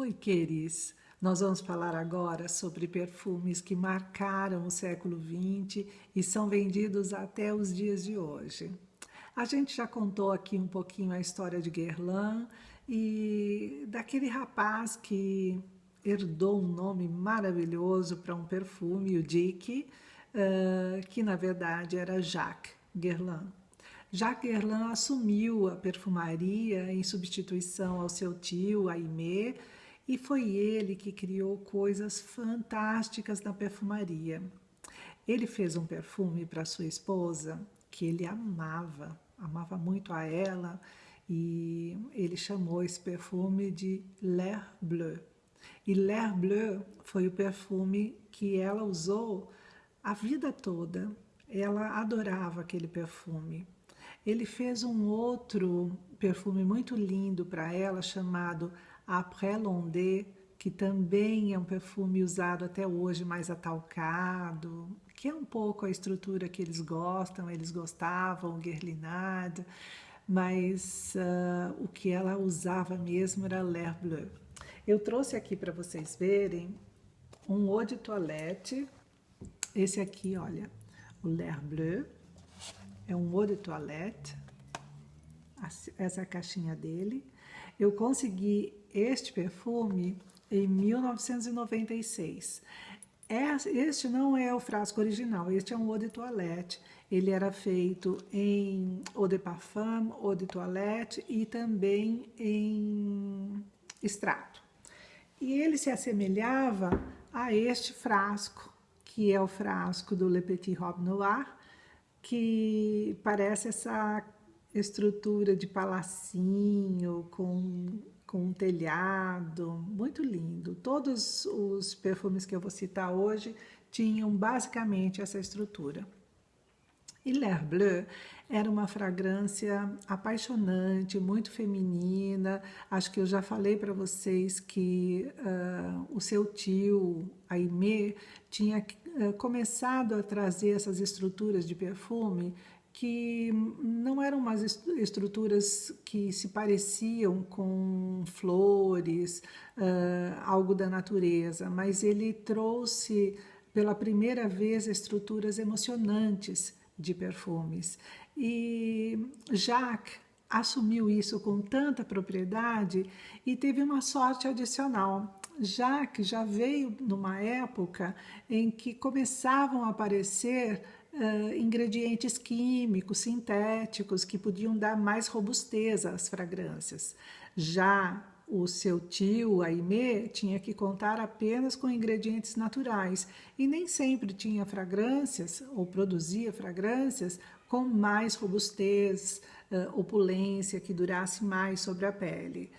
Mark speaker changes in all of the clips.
Speaker 1: Oi, queris. Nós vamos falar agora sobre perfumes que marcaram o século XX e são vendidos até os dias de hoje. A gente já contou aqui um pouquinho a história de Guerlain e daquele rapaz que herdou um nome maravilhoso para um perfume, o Dick, que na verdade era Jacques Guerlain. Jacques Guerlain assumiu a perfumaria em substituição ao seu tio, Aimé, e foi ele que criou coisas fantásticas na perfumaria. Ele fez um perfume para sua esposa que ele amava, amava muito a ela, e ele chamou esse perfume de L'Air Bleu. E L'Air Bleu foi o perfume que ela usou a vida toda. Ela adorava aquele perfume. Ele fez um outro perfume muito lindo para ela, chamado Après l'Ondée, que também é um perfume usado até hoje, mais atalcado, que é um pouco a estrutura que eles gostavam, Guerlinade, mas o que ela usava mesmo era L'Air Bleu. Eu trouxe aqui para vocês verem um eau de toilette, esse aqui, olha, o L'Air Bleu, é um eau de toilette, essa é a caixinha dele. Eu consegui este perfume em 1996. Este não é o frasco original, este é um eau de toilette. Ele era feito em eau de parfum, eau de toilette e também em extrato. E ele se assemelhava a este frasco, que é o frasco do Le Petit Robe Noir, que parece essa estrutura de palacinho com um telhado, muito lindo. Todos os perfumes que eu vou citar hoje tinham basicamente essa estrutura. E L'Air Bleu era uma fragrância apaixonante, muito feminina. Acho que eu já falei para vocês que o seu tio, Aimé, tinha começado a trazer essas estruturas de perfume que não eram umas estruturas que se pareciam com flores, algo da natureza, mas ele trouxe pela primeira vez estruturas emocionantes de perfumes. E Jacques assumiu isso com tanta propriedade e teve uma sorte adicional. Jacques já veio numa época em que começavam a aparecer ingredientes químicos, sintéticos, que podiam dar mais robustez às fragrâncias. Já o seu tio, Aimé, tinha que contar apenas com ingredientes naturais e nem sempre tinha fragrâncias ou produzia fragrâncias com mais robustez, opulência, que durasse mais sobre a pele.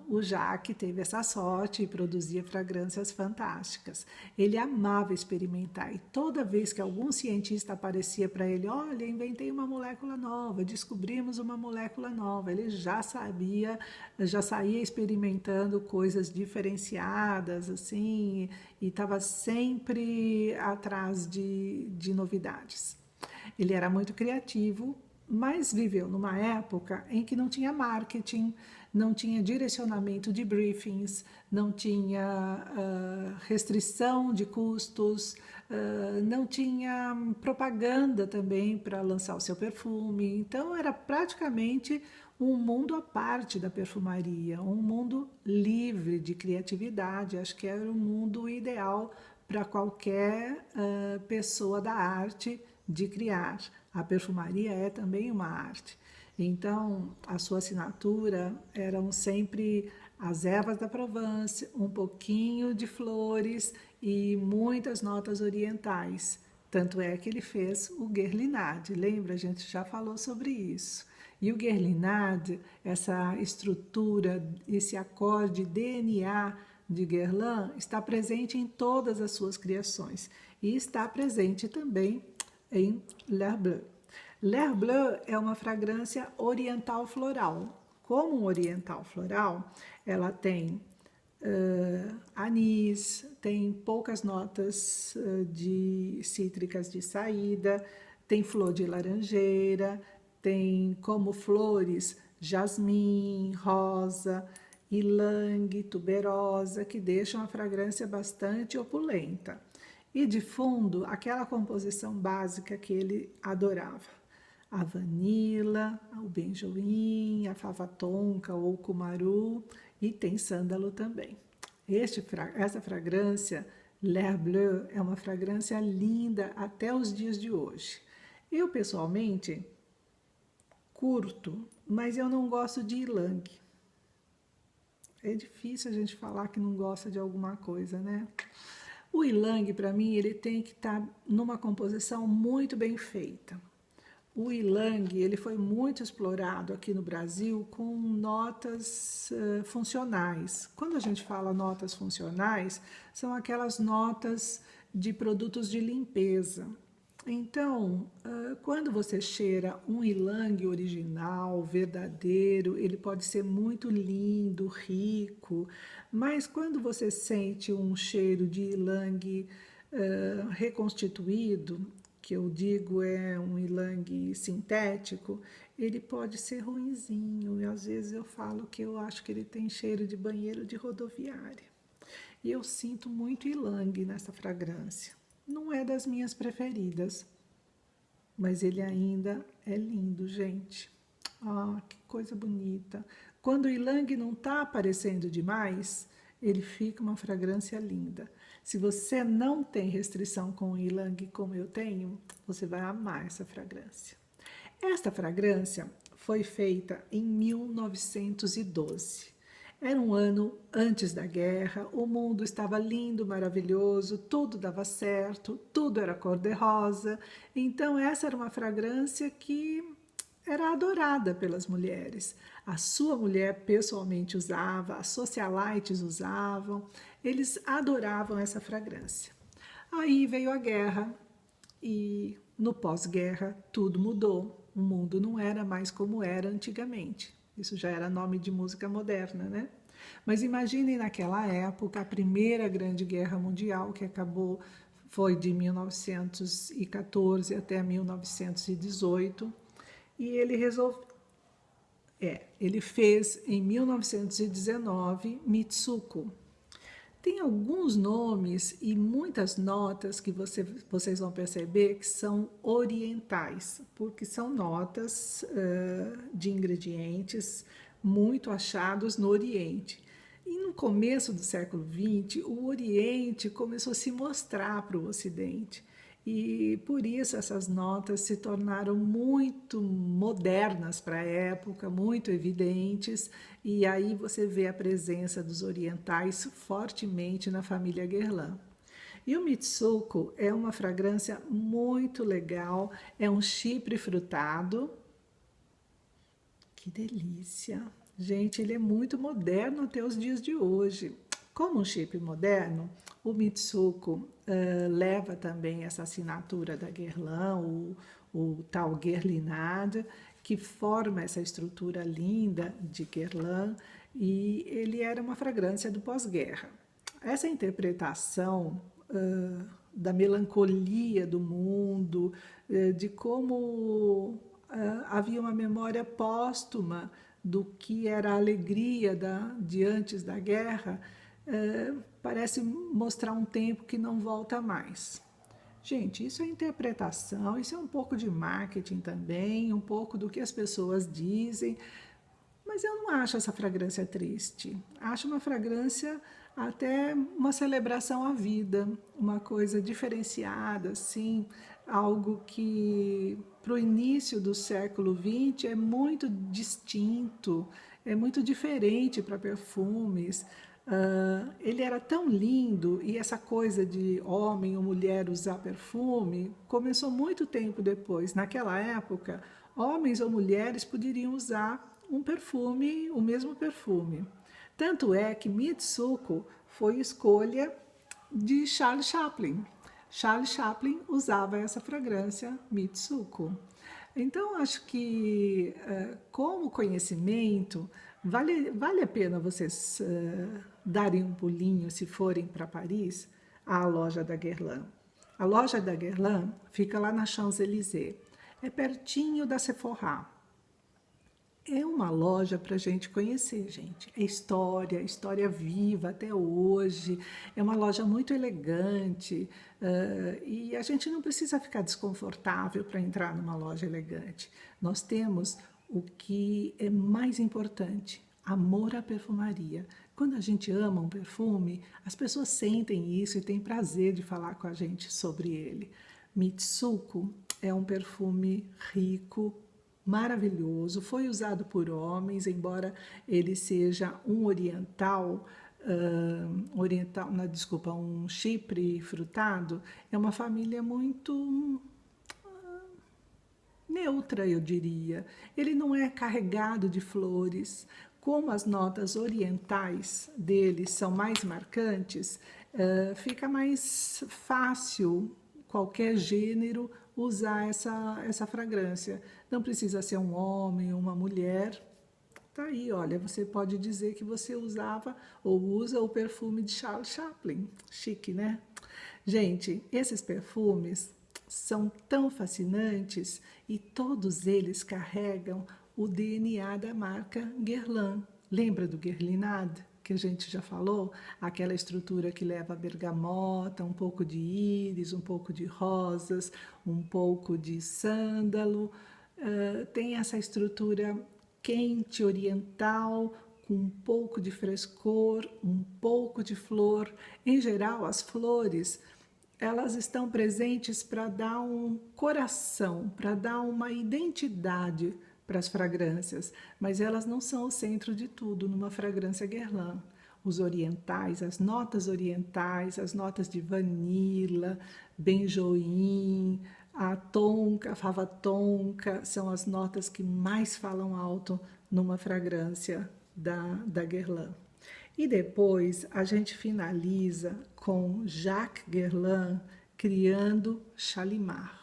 Speaker 1: O Jacques teve essa sorte e produzia fragrâncias fantásticas. Ele amava experimentar e toda vez que algum cientista aparecia para ele, olha, inventei uma molécula nova, descobrimos uma molécula nova, ele já sabia, já saía experimentando coisas diferenciadas, assim, e estava sempre atrás de novidades. Ele era muito criativo, mas viveu numa época em que não tinha marketing, não tinha direcionamento de briefings, não tinha restrição de custos, não tinha propaganda também para lançar o seu perfume. Então era praticamente um mundo à parte da perfumaria, um mundo livre de criatividade. Acho que era o mundo ideal para qualquer pessoa da arte de criar. A perfumaria é também uma arte. Então, a sua assinatura eram sempre as ervas da Provence, um pouquinho de flores e muitas notas orientais. Tanto é que ele fez o Guerlinade, lembra? A gente já falou sobre isso. E o Guerlinade, essa estrutura, esse acorde DNA de Guerlain, está presente em todas as suas criações. E está presente também em L'Air Bleu. L'Air Bleu é uma fragrância oriental floral. Como um oriental floral, ela tem anis, tem poucas notas de cítricas de saída, tem flor de laranjeira, tem como flores jasmim, rosa ylang, tuberosa, que deixam a fragrância bastante opulenta. E de fundo, aquela composição básica que ele adorava. A vanila, o benjoim, a fava tonka ou cumaru e tem sândalo também. Essa fragrância, L'Air Bleu, é uma fragrância linda até os dias de hoje. Eu, pessoalmente, curto, mas eu não gosto de ylang. É difícil a gente falar que não gosta de alguma coisa, né? O ylang, para mim, ele tem que estar numa composição muito bem feita. O ylang, ele foi muito explorado aqui no Brasil com notas funcionais. Quando a gente fala notas funcionais, são aquelas notas de produtos de limpeza. Então, quando você cheira um ylang original, verdadeiro, ele pode ser muito lindo, rico, mas quando você sente um cheiro de ylang reconstituído, que eu digo é um ylang sintético, ele pode ser ruinzinho. E às vezes eu falo que eu acho que ele tem cheiro de banheiro de rodoviária. E eu sinto muito ylang nessa fragrância. Não é das minhas preferidas, mas ele ainda é lindo, gente. Ah, que coisa bonita. Quando o ylang não está aparecendo demais, ele fica uma fragrância linda. Se você não tem restrição com o ylang como eu tenho, você vai amar essa fragrância. Esta fragrância foi feita em 1912. Era um ano antes da guerra, o mundo estava lindo, maravilhoso, tudo dava certo, tudo era cor-de-rosa. Então essa era uma fragrância que era adorada pelas mulheres. A sua mulher pessoalmente usava, as socialites usavam, eles adoravam essa fragrância. Aí veio a guerra e no pós-guerra tudo mudou. O mundo não era mais como era antigamente. Isso já era nome de música moderna, né? Mas imaginem naquela época, a Primeira Grande Guerra Mundial, que acabou, foi de 1914 até 1918, e ele fez em 1919 Mitsuko. Tem alguns nomes e muitas notas que vocês vão perceber que são orientais, porque são notas de ingredientes muito achados no Oriente. E no começo do século XX, o Oriente começou a se mostrar para o Ocidente. E por isso essas notas se tornaram muito modernas para a época, muito evidentes, e aí você vê a presença dos orientais fortemente na família Guerlain. E o Mitsuko é uma fragrância muito legal, é um chipre frutado. Que delícia! Gente, ele é muito moderno até os dias de hoje. Como um chip moderno, o Mitsuko leva também essa assinatura da Guerlain, o tal Guerlinade, que forma essa estrutura linda de Guerlain, e ele era uma fragrância do pós-guerra. Essa interpretação da melancolia do mundo, de como havia uma memória póstuma do que era a alegria de antes da guerra, parece mostrar um tempo que não volta mais. Gente, isso é interpretação, isso é um pouco de marketing também, um pouco do que as pessoas dizem, mas eu não acho essa fragrância triste. Acho uma fragrância até uma celebração à vida, uma coisa diferenciada, assim, algo que para o início do século XX é muito distinto, é muito diferente para perfumes. Ele era tão lindo e essa coisa de homem ou mulher usar perfume começou muito tempo depois. Naquela época, homens ou mulheres poderiam usar um perfume, o mesmo perfume. Tanto é que Mitsuko foi escolha de Charles Chaplin. Charles Chaplin usava essa fragrância Mitsuko. Então, acho que, como conhecimento, vale a pena vocês darem um pulinho, se forem para Paris, à loja da Guerlain. A loja da Guerlain fica lá na Champs-Élysées. É pertinho da Sephora. É uma loja para a gente conhecer, gente. É história viva até hoje. É uma loja muito elegante, e a gente não precisa ficar desconfortável para entrar numa loja elegante. Nós temos o que é mais importante: amor à perfumaria. Quando a gente ama um perfume, as pessoas sentem isso e têm prazer de falar com a gente sobre ele. Mitsuko é um perfume rico, maravilhoso, foi usado por homens, embora ele seja um oriental, desculpa, um chipre frutado, é uma família muito neutra, eu diria. Ele não é carregado de flores. Como as notas orientais dele são mais marcantes, fica mais fácil qualquer gênero usar essa fragrância. Não precisa ser um homem ou uma mulher. Tá aí, olha, você pode dizer que você usava ou usa o perfume de Charles Chaplin. Chique, né? Gente, esses perfumes são tão fascinantes e todos eles carregam o DNA da marca Guerlain. Lembra do Guerlinade, que a gente já falou? Aquela estrutura que leva bergamota, um pouco de íris, um pouco de rosas, um pouco de sândalo. Tem essa estrutura quente, oriental, com um pouco de frescor, um pouco de flor. Em geral, as flores, elas estão presentes para dar um coração, para dar uma identidade para as fragrâncias, mas elas não são o centro de tudo numa fragrância Guerlain. Os orientais, as notas de vanila, benjoim, a tonka, a fava tonka, são as notas que mais falam alto numa fragrância da Guerlain. E depois a gente finaliza com Jacques Guerlain criando Shalimar.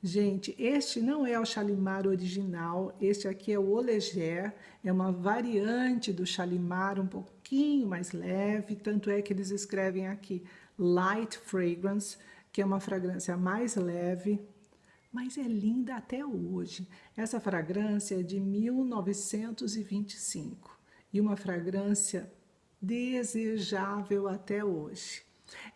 Speaker 1: Gente, este não é o Shalimar original, este aqui é o Eau Légère, é uma variante do Shalimar um pouquinho mais leve, tanto é que eles escrevem aqui Light Fragrance, que é uma fragrância mais leve, mas é linda até hoje. Essa fragrância é de 1925 e uma fragrância desejável até hoje.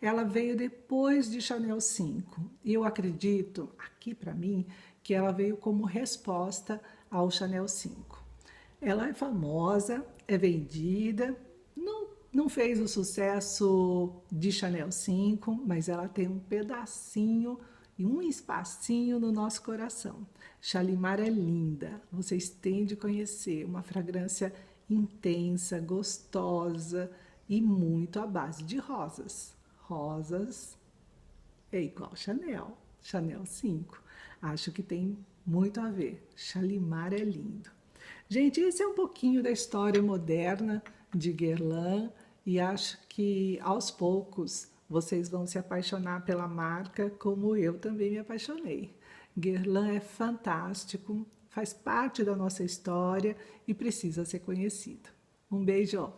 Speaker 1: Ela veio depois de Chanel 5 e eu acredito, aqui para mim, que ela veio como resposta ao Chanel 5. Ela é famosa, é vendida, não fez o sucesso de Chanel 5, mas ela tem um pedacinho e um espacinho no nosso coração. Shalimar é linda, vocês têm de conhecer, uma fragrância intensa, gostosa e muito à base de rosas. Rosas é igual Chanel 5. Acho que tem muito a ver. Shalimar é lindo. Gente, esse é um pouquinho da história moderna de Guerlain e acho que aos poucos vocês vão se apaixonar pela marca como eu também me apaixonei. Guerlain é fantástico, faz parte da nossa história e precisa ser conhecido. Um beijo!